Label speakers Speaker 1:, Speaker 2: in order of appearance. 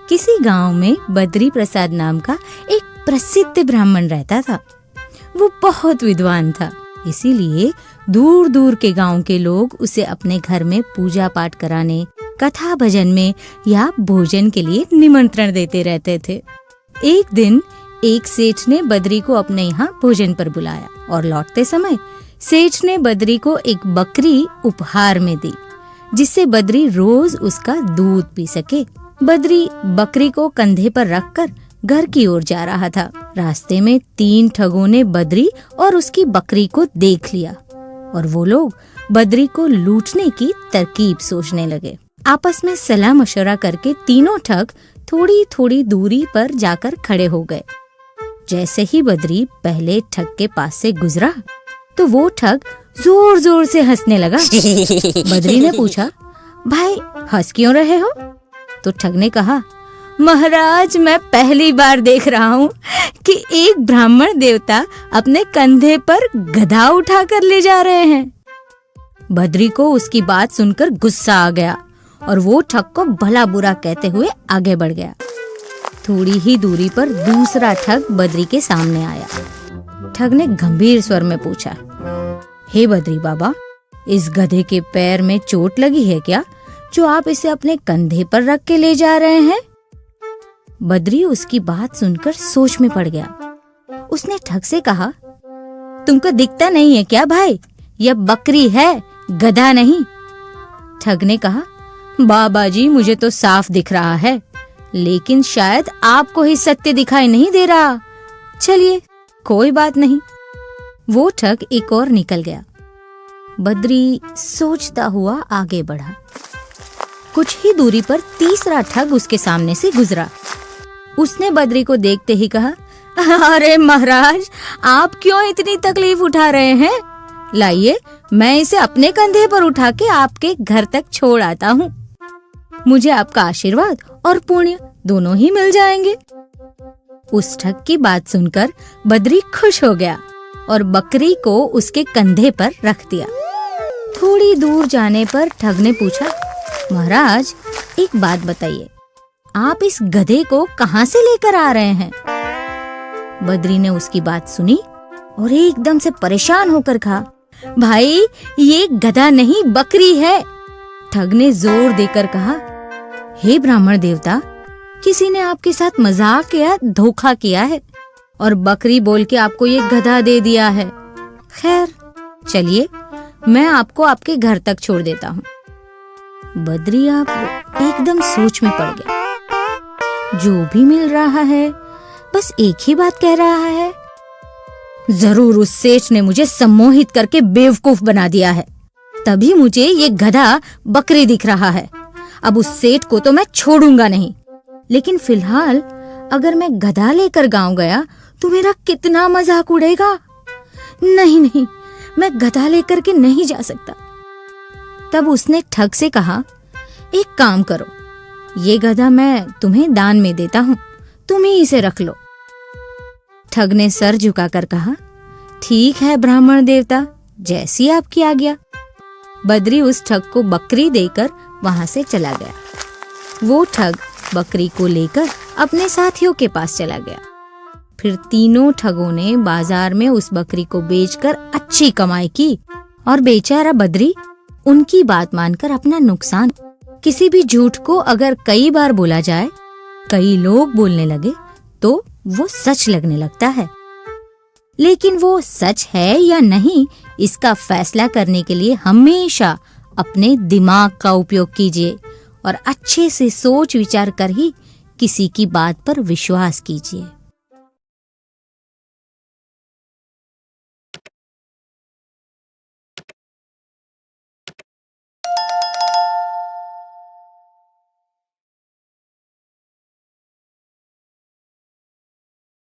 Speaker 1: किसी गांव में बद्री प्रसाद नाम का एक प्रसिद्ध ब्राह्मण रहता था। वो बहुत विद्वान था, इसीलिए दूर दूर के गांव के लोग उसे अपने घर में पूजा पाठ कराने, कथा भजन में या भोजन के लिए निमंत्रण देते रहते थे। एक दिन एक सेठ ने बद्री को अपने यहाँ भोजन पर बुलाया और लौटते समय सेठ ने बद्री को एक बकरी उपहार में दी, जिससे बद्री रोज उसका दूध पी सके। बद्री बकरी को कंधे पर रखकर घर की ओर जा रहा था। रास्ते में 3 ठगों ने बद्री और उसकी बकरी को देख लिया और वो लोग बद्री को लूटने की तरकीब सोचने लगे। आपस में सलाह मशवरा करके तीनों ठग थोड़ी थोड़ी दूरी पर जाकर खड़े हो गए। जैसे ही बद्री पहले ठग के पास से गुजरा तो वो ठग जोर जोर से हंसने लगा। बद्री ने पूछा, भाई हंस क्यों रहे हो? तो ठग ने कहा, महाराज मैं पहली बार देख रहा हूँ कि एक ब्राह्मण देवता अपने कंधे पर गधा उठा कर ले जा रहे हैं। बद्री को उसकी बात सुनकर गुस्सा आ गया और वो ठग को भला बुरा कहते हुए आगे बढ़ गया। थोड़ी ही दूरी पर दूसरा ठग बद्री के सामने आया। ठग ने गंभीर स्वर में पूछा, हे बद्री बाबा, इस गधे के पैर में चोट लगी है क्या, जो आप इसे अपने कंधे पर रख के ले जा रहे हैं? बद्री उसकी बात सुनकर सोच में पड़ गया। उसने ठग से कहा, तुमको दिखता नहीं है क्या भाई, यह बकरी है, गधा नहीं। ठग ने कहा, बाबा जी मुझे तो साफ दिख रहा है, लेकिन शायद आपको ही सत्य दिखाई नहीं दे रहा। चलिए कोई बात नहीं। वो ठग एक और निकल गया। बद्री सोचता हुआ आगे बढ़ा। कुछ ही दूरी पर तीसरा ठग उसके सामने से गुजरा। उसने बद्री को देखते ही कहा, अरे महाराज, आप क्यों इतनी तकलीफ उठा रहे हैं? लाइए मैं इसे अपने कंधे पर उठा के आपके घर तक छोड़ आता हूँ। मुझे आपका आशीर्वाद और पुण्य दोनों ही मिल जाएंगे। उस ठग की बात सुनकर बद्री खुश हो गया और बकरी को उसके कंधे पर रख दिया। थोड़ी दूर जाने पर ठग ने पूछा, महाराज एक बात बताइए, आप इस गधे को कहाँ से लेकर आ रहे हैं? बद्री ने उसकी बात सुनी और एकदम से परेशान होकर कहा, भाई ये गधा नहीं बकरी है। ठग ने जोर देकर कहा, हे ब्राह्मण देवता, किसी ने आपके साथ मजाक या धोखा किया है और बकरी बोल के आपको ये गधा दे दिया है। खैर चलिए मैं आपको आपके घर तक छोड़ देता हूँ। बद्री आप एकदम सोच में पड़ गया। जो भी मिल रहा है बस एक ही बात कह रहा है, जरूर उस सेठ ने मुझे सम्मोहित करके बेवकूफ बना दिया है, तभी मुझे ये गधा बकरी दिख रहा है। अब उस सेठ को तो मैं छोड़ूंगा नहीं, लेकिन फिलहाल अगर मैं गधा लेकर गांव गया तो मेरा कितना मजाक उड़ेगा। नहीं नहीं, मैं गधा लेकर के नहीं जा सकता। तब उसने ठग से कहा, एक काम करो, ये गधा मैं तुम्हें दान में देता हूँ, तुम ही इसे रख लो। ठग ने सर झुकाकर कहा, ठीक है ब्राह्मण देवता, जैसी आपकी आज्ञा। बद्री उस ठग को बकरी देकर वहां से चला गया। वो ठग बकरी को लेकर अपने साथियों के पास चला गया। फिर तीनों ठगों ने बाजार में उस बकरी को बेचकर अच्छी कमाई की और बेचारा बद्री उनकी बात मानकर अपना नुकसान। किसी भी झूठ को अगर कई बार बोला जाए, कई लोग बोलने लगे, तो वो सच लगने लगता है। लेकिन वो सच है या नहीं, इसका फैसला करने के लिए हमेशा अपने दिमाग का उपयोग कीजिए और अच्छे से सोच विचार कर ही किसी की बात पर विश्वास कीजिए।